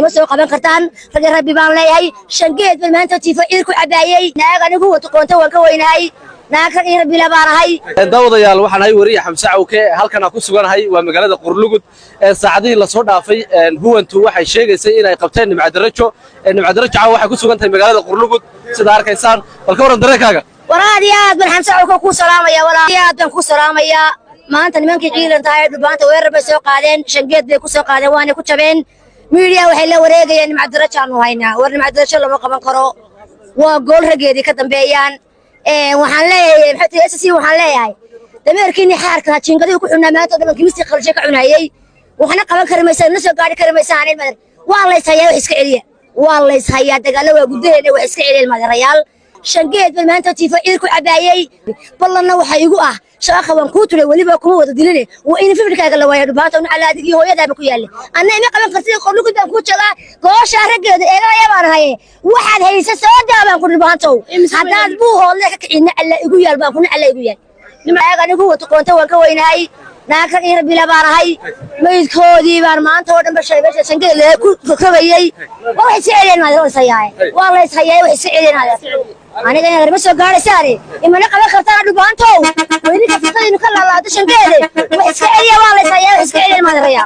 ما سوق قبل كرتان رجع ربي بان لي شنقيت بالمانتو تيفا إلكو عبايي ناقة نقوة تقونته وكويناي ناقة إيه ربي لبارهاي daawadayaal waxaan hay wariye Xamse Cawke halkan aan ku suganahay waa magaalada Qurlugud saacadii la soo dhaafay huwantu waxay sheegaysay inay qabteen Nimca Darajo waxay ku sugan tahay magaalada Qurlugud sida arkaysaan balka waran dareenkaaga waraadiyaad bal Xamse Cawke ku salaamaya walaaliyaad baan ku salaamaya maanta nimankii ciidan tahay dhubaanta weerar bay soo qaadeen shangeed bay ku soo qaadeen waana ku jabeen miidiya waxay la wareegayeen Nimca Darajo aanu haynaa war Nimca Darajo lama qaban karo waa gool rageedii ka dambeeyaan waxaan leeyahay maxay waxaan leeyahay dameerkiini xaarka jiingadii ku xunaa maanta dhaban kimisi qalshay ka cunayay waxna qaban karimaysan la soo gaari karimaysan madar waa la ishayaa wax iska celiya waa la ishayaa dagaalo waa gudaheena wax iska celiyeen madarayaal shangeed bal maanta tiifa ilku cabaayay ballanna waxa igu ah shaqo waan ku tulay waliba kuma wada diline waa in fikirkaaga la waayo dhubaanta una calaadigi hooyadaaba ku yaale anna ima qaban kartid Qurlugud baan ku jagaa goosha rageeda eegaya baan haye waxaad haysa soo daabaan ku dhubaantow hadaad buu hoole ka kicina alla igu yaal baan kuna alla igu yaal nimaaga anigu wada qoonto waan ka weynahay naaga in rabbi la baarahay meydkoodii baan maanta oo dhan bashay shangeed ku kabayay waa is ceelin ma loo sayaay waa la is hayay wax is ceelinaaya aniga inaan ma soo gaaraysaare imana qaban kartaa dhubaantow weli ka faqadinu ka laalaado shangeede wax iska celiya waa la is hayay wax iska celin ma raya